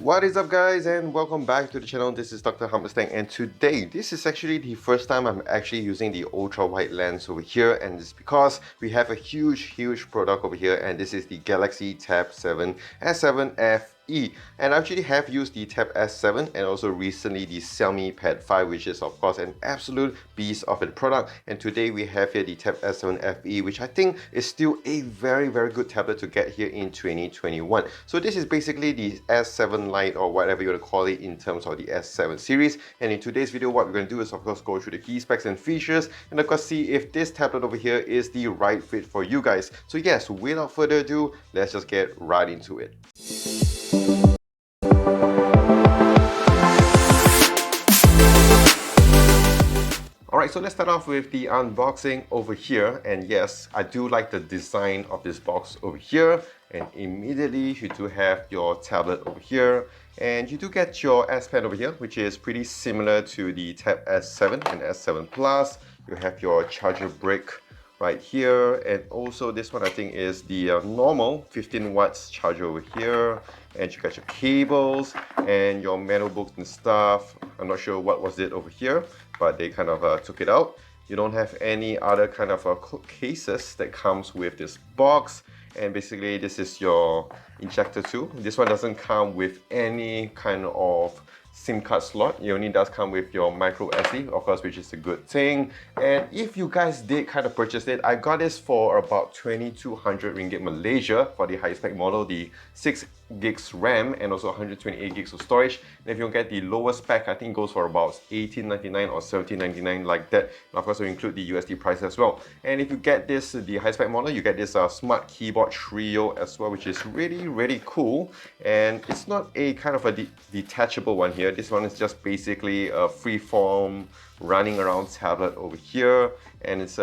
What is up guys, and welcome back to the channel. This is Dr. Hammerstang, and today this is actually the first time I'm actually using the ultra wide lens over here, and it's because we have a huge product over here, and this is the Galaxy Tab 7 S7 FE. And I actually have used the Tab S7 and also recently the Xiaomi Pad 5, which is of course an absolute beast of a product. And today we have here the Tab S7 FE, which I think is still a very good tablet to get here in 2021. So this is basically the S7 Lite, or whatever you want to call it, in terms of the S7 series. And in today's video, what we're going to do is of course go through the key specs and features, and of course see if this tablet over here is the right fit for you guys. So yes, without further ado, let's just get right into it. Alright, so let's start off with the unboxing over here. And yes, I do like the design of this box over here. And immediately you do have your tablet over here. And you do get your S Pen over here, which is pretty similar to the Tab S7 and S7 Plus. You have your charger brick right here, and also this one I think is the normal 15 watts charger over here. And you got your cables and your manual books and stuff. I'm not sure what was it over here, but they kind of took it out. You don't have any other kind of cases that comes with this box. And basically this is your injector too. This one doesn't come with any kind of SIM card slot. It only does come with your micro SD, of course, which is a good thing. And if you guys did kind of purchase it, I got this for about 2,200 ringgit Malaysia for the high spec model, the 6 gigs RAM and also 128 gigs of storage. And if you get the lower spec, I think it goes for about 18.99 or 17.99 like that. And of course, we include the USD price as well. And if you get this, the high spec model, you get this smart keyboard trio as well, which is really cool. And it's not a kind of a detachable one here. This one is just basically a freeform running around tablet over here, and it's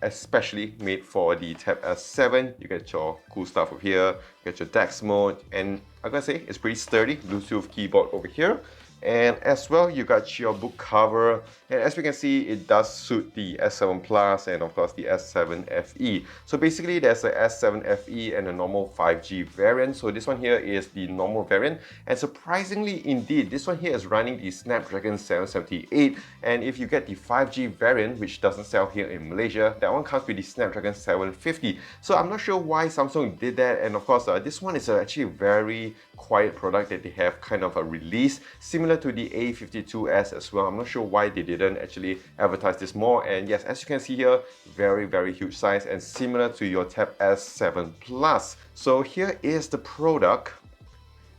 especially made for the Tab S7. You get your cool stuff over here, you get your DeX mode, and I gotta say it's pretty sturdy. Bluetooth keyboard over here. And as well, you got your book cover, and as we can see, it does suit the S7 Plus and of course the S7 FE. So basically there's a S7 FE and a normal 5G variant. So this one here is the normal variant, and surprisingly indeed, this one here is running the Snapdragon 778. And if you get the 5G variant, which doesn't sell here in Malaysia, that one comes with the Snapdragon 750. So I'm not sure why Samsung did that. And of course, this one is actually a very quiet product that they have kind of released, similar to the A52s as well. I'm not sure why they didn't actually advertise this more. And yes, as you can see here, very huge size and similar to your Tab S7 Plus. So here is the product,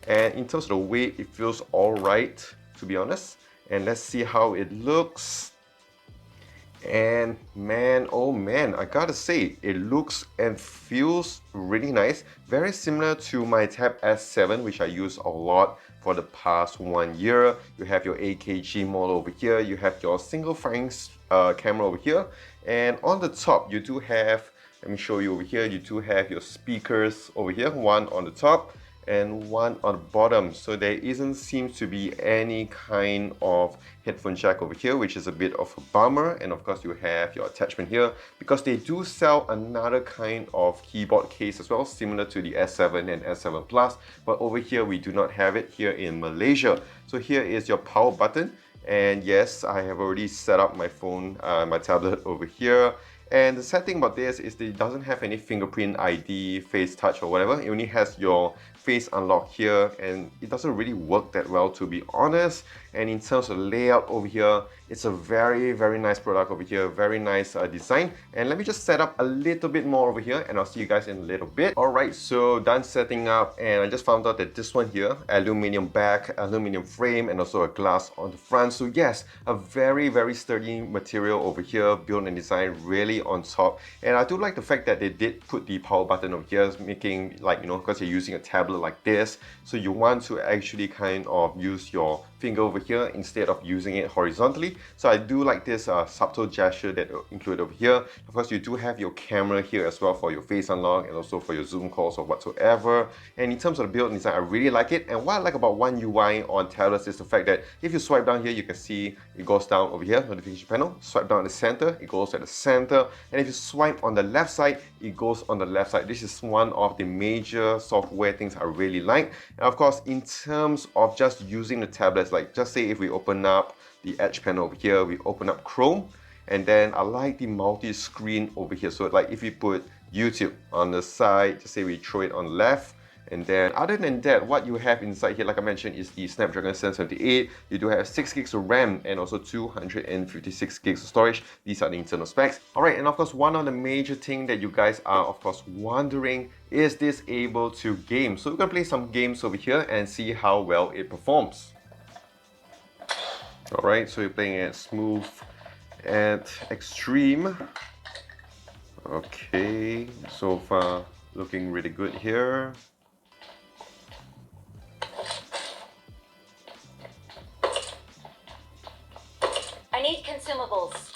and in terms of the weight, it feels alright, to be honest. And let's see how it looks. And man, oh man, I gotta say, it looks and feels really nice. Very similar to my Tab S7, which I use a lot for the past 1 year. You have your AKG model over here. You have your single frame camera over here. And on the top, you do have, let me show you over here, you do have your speakers over here, one on the top and one on the bottom. So there seems to be any kind of headphone jack over here, which is a bit of a bummer. And of course you have your attachment here, because they do sell another kind of keyboard case as well, similar to the S7 and S7 Plus, but over here we do not have it here in Malaysia. So here is your power button, and yes, I have already set up my phone, my tablet over here. And the sad thing about this is that it doesn't have any fingerprint ID, face touch or whatever. It only has your face unlock here, and it doesn't really work that well, to be honest. And in terms of layout over here, it's a very nice product over here, very nice design. And let me just set up a little bit more over here, and I'll see you guys in a little bit. Alright, so done setting up, and I just found out that this one here, aluminum back, aluminum frame, and also a glass on the front. So yes, a very sturdy material over here, built and designed really on top. And I do like the fact that they did put the power button over here, making, like, you know, because you're using a tablet like this, so you want to actually kind of use your finger over here instead of using it horizontally. So I do like this subtle gesture that included over here. Of course, you do have your camera here as well for your face unlock and also for your Zoom calls or whatsoever. And in terms of the build design, I really like it. And what I like about One UI on tablets is the fact that if you swipe down here, you can see it goes down over here, notification panel. Swipe down at the center, it goes at the center. And if you swipe on the left side, it goes on the left side. This is one of the major software things I really like. And of course, in terms of just using the tablets, like just say if we open up the Edge panel over here, we open up Chrome, and then I like the multi-screen over here. So like if we put YouTube on the side, just say we throw it on the left, and then other than that, what you have inside here, like I mentioned, is the Snapdragon 778. You do have 6 gigs of RAM and also 256 gigs of storage. These are the internal specs. Alright, and of course, one of the major things that you guys are of course wondering, is this able to game? So we're gonna play some games over here and see how well it performs. Alright, so you're playing at smooth at extreme. Okay, so far looking really good here. I need consumables.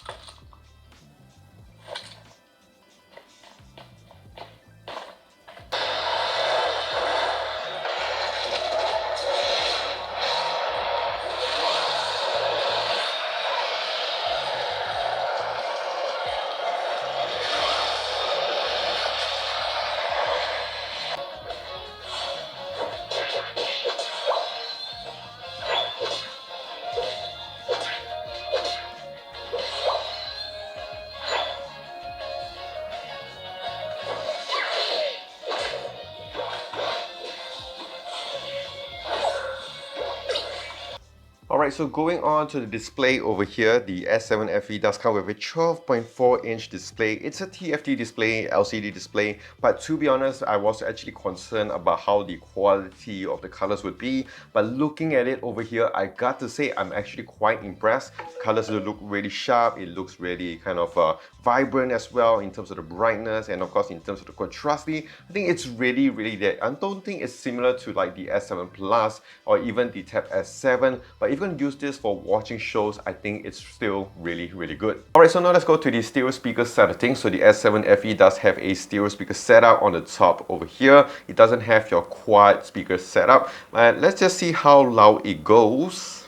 Alright, so going on to the display over here, the S7 FE does come with a 12.4-inch display. It's a TFT display, LCD display, but to be honest, I was actually concerned about how the quality of the colors would be. But looking at it over here, I got to say I'm actually quite impressed. Colors look really sharp, it looks really kind of vibrant as well in terms of the brightness, and of course in terms of the contrasty. I think it's really there. I don't think it's similar to like the S7 Plus or even the Tab S7, but if you're going to use this for watching shows, I think it's still really good. Alright, so now let's go to the stereo speaker side of things. So the S7 FE does have a stereo speaker setup on the top over here. It doesn't have your quad speaker setup. Let's just see how loud it goes.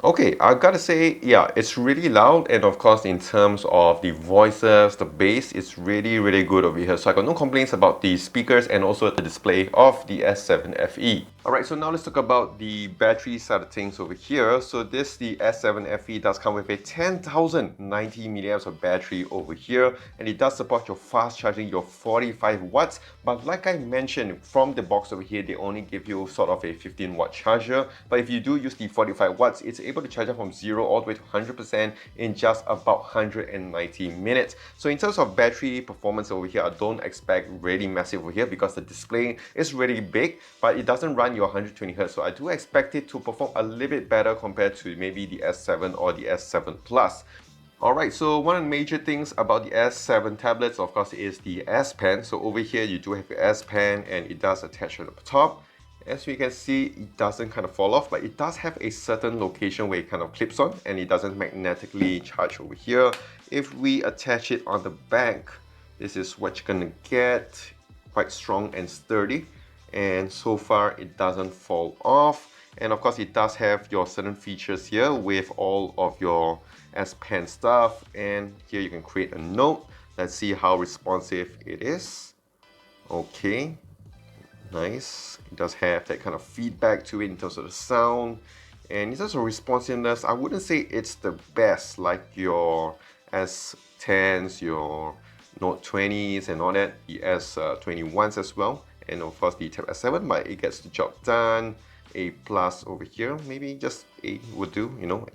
Okay, I gotta say, yeah, it's really loud, and of course in terms of the voices, the bass, it's really good over here. So I got no complaints about the speakers and also the display of the S7 FE. Alright, so now let's talk about the battery side of things over here. So the S7 FE does come with a 10,090 milliamps of battery over here, and it does support your fast charging, your 45 watts. But like I mentioned, from the box over here, they only give you sort of a 15-watt charger. But if you do use the 45 watts, it's able to charge up from 0 all the way to 100% in just about 190 minutes. So in terms of battery performance over here, I don't expect really massive over here because the display is really big, but it doesn't run your 120Hz. So I do expect it to perform a little bit better compared to maybe the S7 or the S7 Plus. Alright, so one of the major things about the S7 tablets, of course, is the S Pen. So over here, you do have your S Pen, and it does attach at the top. As we can see, it doesn't kind of fall off, but it does have a certain location where it kind of clips on, and it doesn't magnetically charge over here. If we attach it on the back, this is what you're gonna get. Quite strong and sturdy, and so far it doesn't fall off. And of course, it does have your certain features here with all of your S Pen stuff, and here you can create a note. Let's see how responsive it is. Okay, nice. It does have that kind of feedback to it in terms of the sound, and in terms of responsiveness, I wouldn't say it's the best like your S10s, your Note 20s and all that, the S21s as well, and of course the Tab S7, but it gets the job done. A plus over here, maybe just A would do, you know.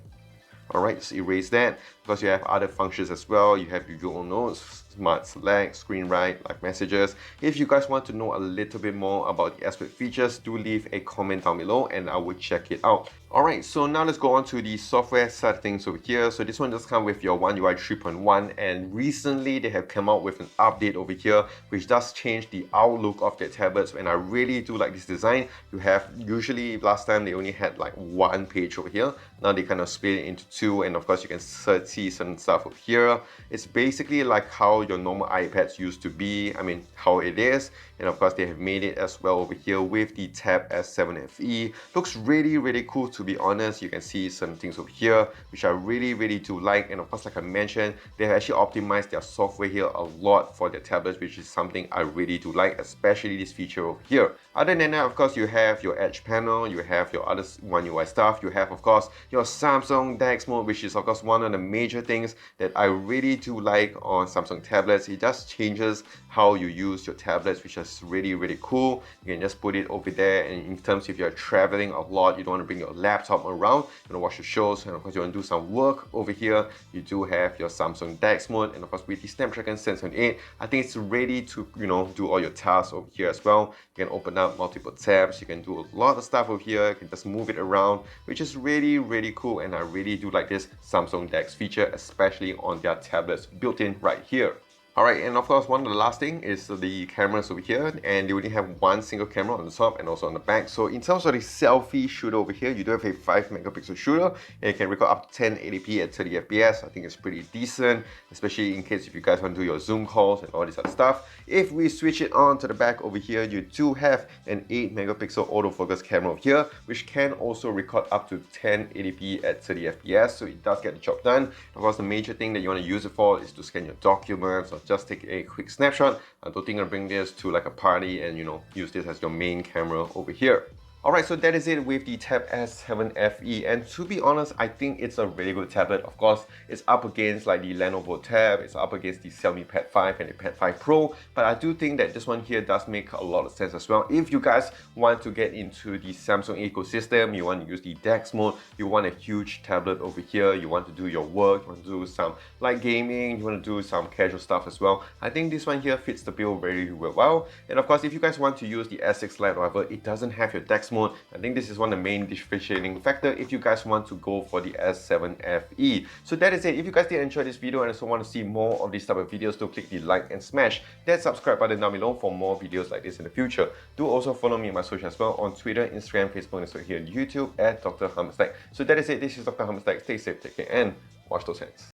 Alright, just erase that, because you have other functions as well. You have your Google Notes smart select, screen write, like messages. If you guys want to know a little bit more about the aspect features, do leave a comment down below and I will check it out. Alright, so now let's go on to the software side of things over here. So this one just comes with your One UI 3.1, and recently they have come out with an update over here which does change the outlook of their tablets, and I really do like this design. You have, usually last time they only had like one page over here. Now they kind of split it into two, and of course you can see certain stuff over here. It's basically like how your normal iPads used to be, I mean how it is, and of course they have made it as well over here with the Tab S7 FE. Looks really cool, to be honest. You can see some things over here which I really do like, and of course like I mentioned, they have actually optimized their software here a lot for their tablets, which is something I really do like, especially this feature over here. Other than that, of course, you have your Edge panel, you have your other One UI stuff, you have of course your Samsung DeX mode, which is of course one of the major things that I really do like on Samsung tablets. It just changes how you use your tablets, which is really cool. You can just put it over there, and in terms if you're traveling a lot, you don't want to bring your laptop around, you want to watch your shows, and of course you want to do some work over here, you do have your Samsung DeX mode, and of course with the Snapdragon 778, I think it's ready to, you know, do all your tasks over here as well. You can open up multiple tabs, you can do a lot of stuff over here, you can just move it around, which is really cool, and I really do like this Samsung DeX feature, especially on their tablets built in right here. Alright, and of course one of the last thing is the cameras over here, and they only have one single camera on the top and also on the back. So in terms of the selfie shooter over here, you do have a 5 megapixel shooter, and it can record up to 1080p at 30 fps. I think it's pretty decent, especially in case if you guys want to do your Zoom calls and all this other stuff. If we switch it on to the back over here, you do have an 8 megapixel autofocus camera over here, which can also record up to 1080p at 30 fps, so it does get the job done. Of course, the major thing that you want to use it for is to scan your documents or just take a quick snapshot. I don't think I'll bring this to like a party and, you know, use this as your main camera over here. Alright, so that is it with the Tab S7 FE, and to be honest, I think it's a really good tablet. Of course, it's up against like the Lenovo Tab, it's up against the Xiaomi Pad 5 and the Pad 5 Pro, but I do think that this one here does make a lot of sense as well. If you guys want to get into the Samsung ecosystem, you want to use the DeX mode, you want a huge tablet over here, you want to do your work, you want to do some light gaming, you want to do some casual stuff as well, I think this one here fits the bill very well. And of course, if you guys want to use the S6 Lite, however, it doesn't have your DeX mode. I think this is one of the main differentiating factor if you guys want to go for the S7 FE. So that is it. If you guys did enjoy this video and also want to see more of these type of videos, do click the like and smash that subscribe button down below for more videos like this in the future. Do also follow me on my social as well on Twitter, Instagram, Facebook, and also here on YouTube at Dr. Hammerstack. So that is it. This is Dr. Hammerstack. Stay safe, take care, and wash those hands.